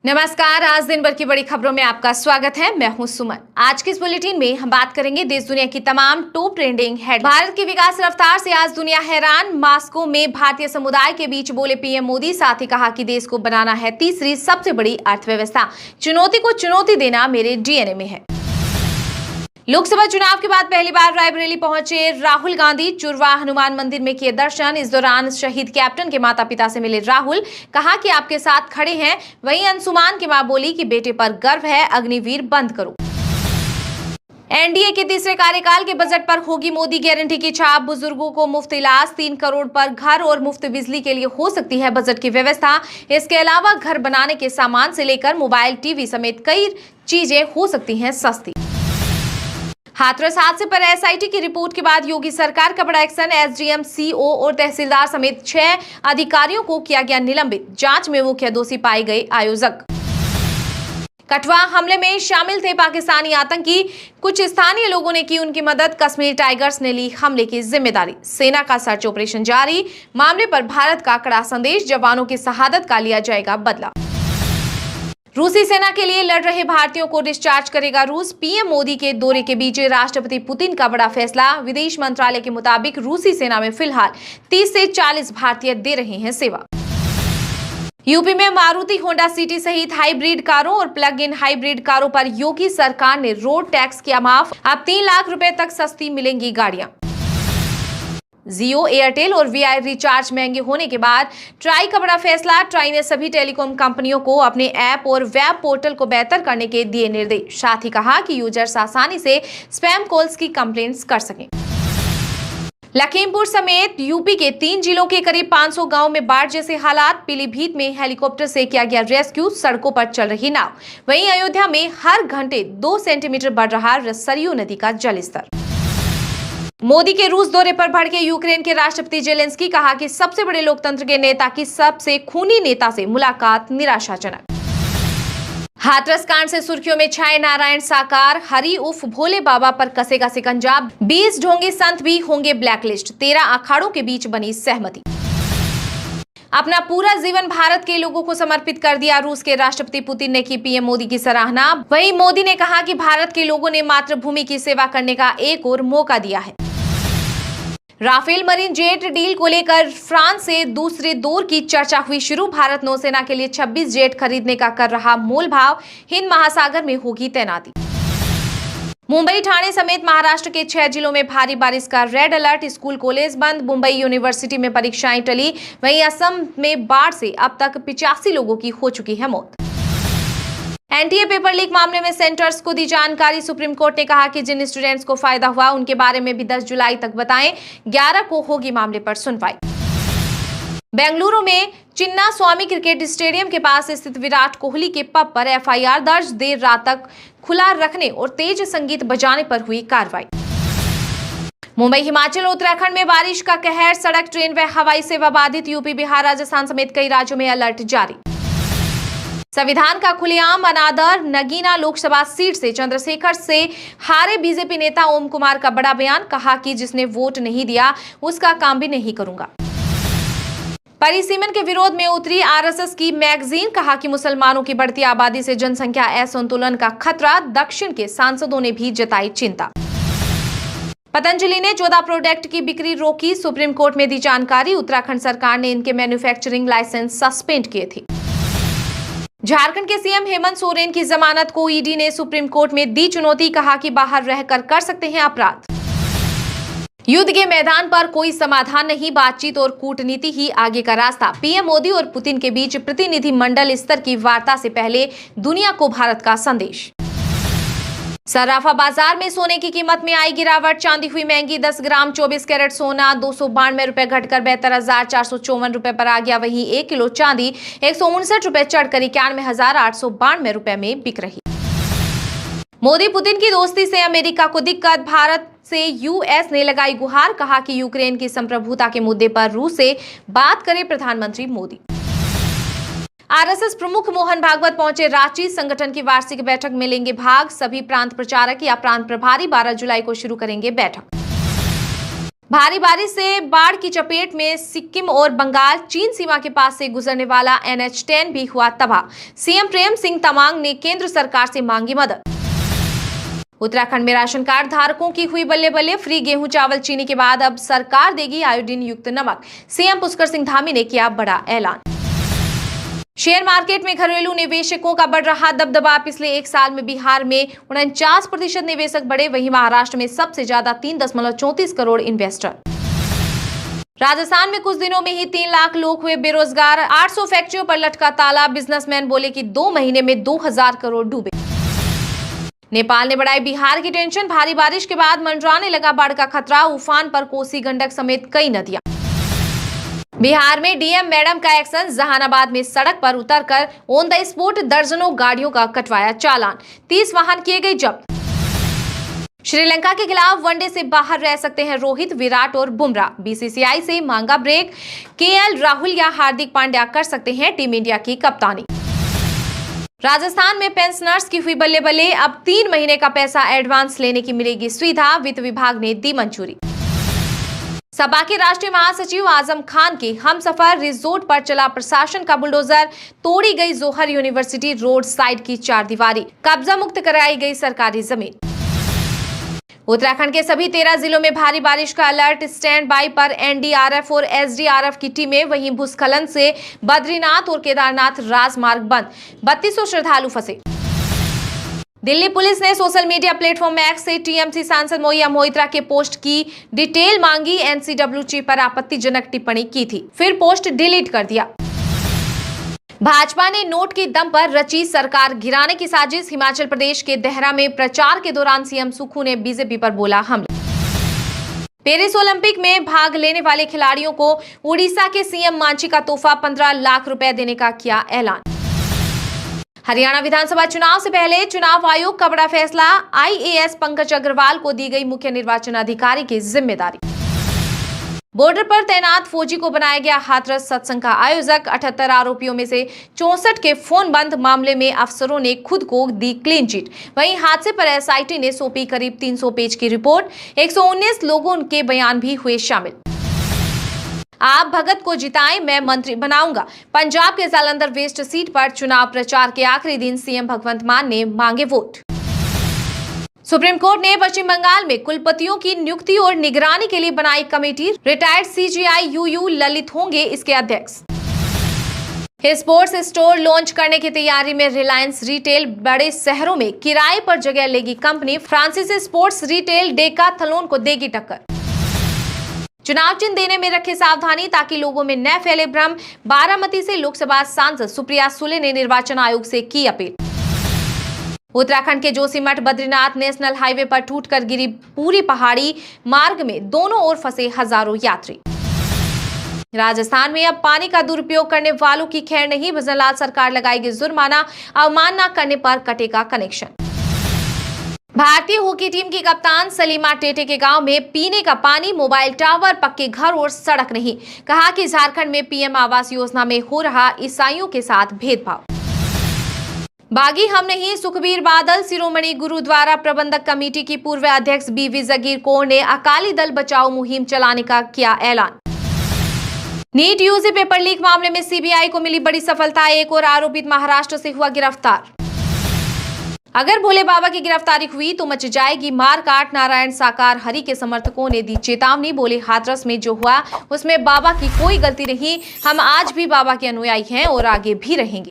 नमस्कार। आज दिन भर की बड़ी खबरों में आपका स्वागत है। मैं हूं सुमन। आज के इस बुलेटिन में हम बात करेंगे देश दुनिया की तमाम टॉप ट्रेंडिंग हेड। भारत की विकास रफ्तार से आज दुनिया हैरान। मास्को में भारतीय समुदाय के बीच बोले पीएम मोदी, साथ ही कहा कि देश को बनाना है तीसरी सबसे बड़ी अर्थव्यवस्था। चुनौती को चुनौती देना मेरे डीएनए में है। लोकसभा चुनाव के बाद पहली बार रायबरेली पहुंचे राहुल गांधी। चुरवा हनुमान मंदिर में किए दर्शन। इस दौरान शहीद कैप्टन के माता पिता से मिले राहुल, कहा कि आपके साथ खड़े हैं। वहीं अंशुमान की मां बोली कि बेटे पर गर्व है, अग्निवीर बंद करो। एनडीए के तीसरे कार्यकाल के बजट पर होगी मोदी गारंटी की छाप। बुजुर्गों को मुफ्त इलाज, 3 करोड़ पर घर और मुफ्त बिजली के लिए हो सकती है बजट की व्यवस्था। इसके अलावा घर बनाने के सामान से लेकर मोबाइल, टीवी समेत कई चीजें हो सकती हैं सस्ती। हाथरस हादसे पर एसआईटी की रिपोर्ट के बाद योगी सरकार का बड़ा एक्शन। एसडीएम, सीओ और तहसीलदार समेत 6 अधिकारियों को किया गया निलंबित। जांच में मुख्य दोषी पाए गए आयोजक। कठुआ हमले में शामिल थे पाकिस्तानी आतंकी। कुछ स्थानीय लोगों ने की उनकी मदद। कश्मीर टाइगर्स ने ली हमले की जिम्मेदारी। सेना का सर्च ऑपरेशन जारी। मामले पर भारत का कड़ा संदेश। जवानों की शहादत का लिया जाएगा बदला। रूसी सेना के लिए लड़ रहे भारतीयों को डिस्चार्ज करेगा रूस। पीएम मोदी के दौरे के बीच राष्ट्रपति पुतिन का बड़ा फैसला। विदेश मंत्रालय के मुताबिक रूसी सेना में फिलहाल 30 से 40 भारतीय दे रहे हैं सेवा। यूपी में मारुति, होंडा सिटी सहित हाइब्रिड कारों और प्लग इन हाइब्रिड कारों पर योगी सरकार ने रोड टैक्स किया माफ। अब 3 लाख रुपए तक सस्ती मिलेंगी गाड़ियां। जियो, एयरटेल और वीआई रिचार्ज महंगे होने के बाद ट्राई का बड़ा फैसला। ट्राई ने सभी टेलीकॉम कंपनियों को अपने ऐप और वेब पोर्टल को बेहतर करने के दिए निर्देश। साथ ही कहा कि यूजर्स आसानी से स्पैम कॉल्स की कंप्लेंट्स कर सकें। लखीमपुर समेत यूपी के 3 जिलों के करीब 500 गांव में बाढ़ जैसे हालात। पीलीभीत में हेलीकॉप्टर से किया गया रेस्क्यू। सड़कों पर चल रही नाव। वहीं अयोध्या में हर घंटे 2 सेंटीमीटर बढ़ रहा सरयू नदी का जलस्तर। मोदी के रूस दौरे पर भड़के यूक्रेन के राष्ट्रपति जेलेंस्की, कहा कि सबसे बड़े लोकतंत्र के नेता की सबसे खूनी नेता से मुलाकात निराशाजनक। हाथरस कांड से सुर्खियों में छाए नारायण साकार। हरि उर्फ भोले बाबा पर कसेगा सिकंजा। 20 ढोंगी संत भी होंगे ब्लैकलिस्ट। 13 अखाड़ों के बीच बनी सहमति। अपना पूरा जीवन भारत के लोगों को समर्पित कर दिया रूस के राष्ट्रपति पुतिन ने की पीएम मोदी की सराहना। वहीं मोदी ने कहा कि भारत के लोगों ने मातृभूमि की सेवा करने का एक और मौका दिया है। राफेल मरीन जेट डील को लेकर फ्रांस से दूसरे दौर की चर्चा हुई शुरू। भारत नौसेना के लिए 26 जेट खरीदने का कर रहा मोल भाव। हिंद महासागर में होगी तैनाती। मुंबई, ठाणे समेत महाराष्ट्र के 6 जिलों में भारी बारिश का रेड अलर्ट। स्कूल कॉलेज बंद। मुंबई यूनिवर्सिटी में परीक्षाएं टली। वहीं असम में बाढ़ से अब तक 85 लोगों की हो चुकी है मौत। एनटीए पेपर लीक मामले में सेंटर्स को दी जानकारी। सुप्रीम कोर्ट ने कहा कि जिन स्टूडेंट्स को फायदा हुआ उनके बारे में भी 10 जुलाई तक बताएं। 11 को होगी मामले पर सुनवाई। बेंगलुरु में चिन्ना स्वामी क्रिकेट स्टेडियम के पास स्थित विराट कोहली के पब पर एफआईआर दर्ज। देर रात तक खुला रखने और तेज संगीत बजाने पर हुई कार्रवाई। मुंबई, हिमाचल, उत्तराखंड में बारिश का कहर। सड़क, ट्रेन व हवाई सेवा बाधित। यूपी, बिहार, राजस्थान समेत कई राज्यों में अलर्ट जारी। संविधान का खुलेआम अनादर। नगीना लोकसभा सीट से चंद्रशेखर से हारे बीजेपी नेता ओम कुमार का बड़ा बयान। कहा कि जिसने वोट नहीं दिया उसका काम भी नहीं करूंगा। परिसीमन के विरोध में उतरी आरएसएस की मैगजीन। कहा कि मुसलमानों की बढ़ती आबादी से जनसंख्या असंतुलन का खतरा। दक्षिण के सांसदों ने भी जताई चिंता। पतंजलि ने 14 प्रोडक्ट की बिक्री रोकी। सुप्रीम कोर्ट में दी जानकारी। उत्तराखंड सरकार ने इनके मैन्युफैक्चरिंग लाइसेंस सस्पेंड किए थे। झारखंड के सीएम हेमंत सोरेन की जमानत को ईडी ने सुप्रीम कोर्ट में दी चुनौती। कहा कि बाहर रहकर कर सकते हैं अपराध। युद्ध के मैदान पर कोई समाधान नहीं, बातचीत और कूटनीति ही आगे का रास्ता। पीएम मोदी और पुतिन के बीच प्रतिनिधिमंडल स्तर की वार्ता से पहले दुनिया को भारत का संदेश। सर्राफा बाजार में सोने की कीमत में आई गिरावट। चांदी हुई महंगी। 10 ग्राम 24 कैरेट सोना 292 रुपए घटकर 72,454 रुपए पर आ गया। वहीं 1 किलो चांदी 159 रुपए चढ़कर 91,892 रुपए में बिक रही। मोदी पुतिन की दोस्ती से अमेरिका को दिक्कत। भारत से यूएस ने लगाई गुहार। कहा कि यूक्रेन की संप्रभुता के मुद्दे पर रूस से बात करे प्रधानमंत्री मोदी। आरएसएस प्रमुख मोहन भागवत पहुंचे रांची। संगठन की वार्षिक बैठक में लेंगे भाग। सभी प्रांत प्रचारक या प्रांत प्रभारी 12 जुलाई को शुरू करेंगे बैठक। भारी बारिश से बाढ़ की चपेट में सिक्किम और बंगाल चीन सीमा के पास से गुजरने वाला NH-10 भी हुआ तबाह। सीएम प्रेम सिंह तमांग ने केंद्र सरकार से मांगी मदद। उत्तराखंड में राशन कार्ड धारकों की हुई बल्ले बल्ले, फ्री गेहूं चावल चीनी के बाद अब सरकार देगी आयोडीन युक्त नमक। सीएम पुष्कर सिंह धामी ने किया बड़ा ऐलान। शेयर मार्केट में घरेलू निवेशकों का बढ़ रहा दबदबा। पिछले एक साल में बिहार में 49% निवेशक बढ़े, वहीं महाराष्ट्र में सबसे ज्यादा 3.34 करोड़ इन्वेस्टर। राजस्थान में कुछ दिनों में ही 3 लाख लोग हुए बेरोजगार। 800 फैक्ट्रियों पर लटका ताला। बिजनेसमैन बोले कि 2 महीने में 2000 करोड़ डूबे। नेपाल ने बढ़ाई बिहार की टेंशन। भारी बारिश के बाद मंडराने लगा बाढ़ का खतरा। उफान पर कोसी, गंडक समेत कई नदियां। बिहार में डीएम मैडम का एक्शन। जहानाबाद में सड़क पर उतरकर ऑन द स्पॉट दर्जनों गाड़ियों का कटवाया चालान। 30 वाहन किए गए जब्त। श्रीलंका के खिलाफ वनडे से बाहर रह सकते हैं रोहित, विराट और बुमराह। बीसीसीआई से मांगा ब्रेक। केएल राहुल या हार्दिक पांड्या कर सकते हैं टीम इंडिया की कप्तानी। राजस्थान में पेंशनर्स की हुई बल्ले बल्ले। अब 3 महीने का पैसा एडवांस लेने की मिलेगी सुविधा। वित्त विभाग ने दी मंजूरी। सपा के राष्ट्रीय महासचिव आजम खान की हमसफर रिजोर्ट पर चला प्रशासन का बुलडोजर। तोड़ी गई जोहर यूनिवर्सिटी रोड साइड की 4 दीवारी। कब्जा मुक्त कराई गई सरकारी जमीन। उत्तराखंड के सभी 13 जिलों में भारी बारिश का अलर्ट। स्टैंड बाई पर एनडीआरएफ और एसडीआरएफ की टीमें। वहीं भूस्खलन से बद्रीनाथ और केदारनाथ राजमार्ग बंद। 3200 श्रद्धालु फंसे। दिल्ली पुलिस ने सोशल मीडिया प्लेटफॉर्म एक्स से टीएमसी सांसद मौया मोइत्रा के पोस्ट की डिटेल मांगी। एनसीडब्ल्यू चीफ पर आपत्तिजनक टिप्पणी की थी, फिर पोस्ट डिलीट कर दिया। भाजपा ने नोट के दम पर रची सरकार गिराने की साजिश। हिमाचल प्रदेश के देहरा में प्रचार के दौरान सीएम सुक्खू ने बीजेपी पर बोला हमला। पेरिस ओलंपिक में भाग लेने वाले खिलाड़ियों को उड़ीसा के सीएम मांझी का तोहफा 15 लाख रुपए देने का किया ऐलान। हरियाणा विधानसभा चुनाव से पहले चुनाव आयोग का बड़ा फैसला। आईएएस पंकज अग्रवाल को दी गई मुख्य निर्वाचन अधिकारी की जिम्मेदारी। बॉर्डर पर तैनात फौजी को बनाया गया हाथरस। सत्संग का आयोजक। 78 आरोपियों में से 64 के फोन बंद। मामले में अफसरों ने खुद को दी क्लीन चिट। वहीं हादसे पर एसआईटी ने सौंपी करीब 300 पेज की रिपोर्ट। 119 लोगों के बयान भी हुए शामिल। आप भगत को जिताएं, मैं मंत्री बनाऊंगा। पंजाब के जालंधर वेस्ट सीट पर चुनाव प्रचार के आखिरी दिन सीएम भगवंत मान ने मांगे वोट। सुप्रीम कोर्ट ने पश्चिम बंगाल में कुलपतियों की नियुक्ति और निगरानी के लिए बनाई committee. Retired CJI UU Lalit होंगे इसके अध्यक्ष। स्पोर्ट्स स्टोर लॉन्च करने की तैयारी में रिलायंस रिटेल। बड़े शहरों में किराए पर जगह लेगी company. Francis sports retail Decathlon को देगी टक्कर। चुनाव चिन्ह देने में रखे सावधानी ताकि लोगों में न फैले भ्रम। बारामती से लोकसभा सांसद सुप्रिया सुले ने निर्वाचन आयोग से की अपील। उत्तराखंड के जोशीमठ बद्रीनाथ नेशनल हाईवे पर टूटकर गिरी पूरी पहाड़ी। मार्ग में दोनों ओर फंसे हजारों यात्री। राजस्थान में अब पानी का दुरुपयोग करने वालों की खैर नहीं। भजनलाल सरकार लगाएगी जुर्माना। अवमानना करने पर कटेगा कनेक्शन। भारतीय हॉकी टीम की कप्तान सलीमा टेटे के गांव में पीने का पानी, मोबाइल टावर, पक्के घर और सड़क नहीं। कहा कि झारखंड में पीएम आवास योजना में हो रहा ईसाइयों के साथ भेदभाव। बागी हम नहीं। सुखबीर बादल। शिरोमणि गुरुद्वारा प्रबंधक कमेटी की पूर्व अध्यक्ष बीवी जगीर कौर ने अकाली दल बचाओ मुहिम चलाने का किया ऐलान। नीट यूजी पेपर लीक मामले में सीबीआई को मिली बड़ी सफलता। एक और आरोपित महाराष्ट्र से हुआ गिरफ्तार। अगर भोले बाबा की गिरफ्तारी हुई तो मच जाएगी मारकाट। नारायण साकार हरि के समर्थकों ने दी चेतावनी। बोले हाथरस में जो हुआ उसमें बाबा की कोई गलती नहीं। हम आज भी बाबा के अनुयायी हैं और आगे भी रहेंगे।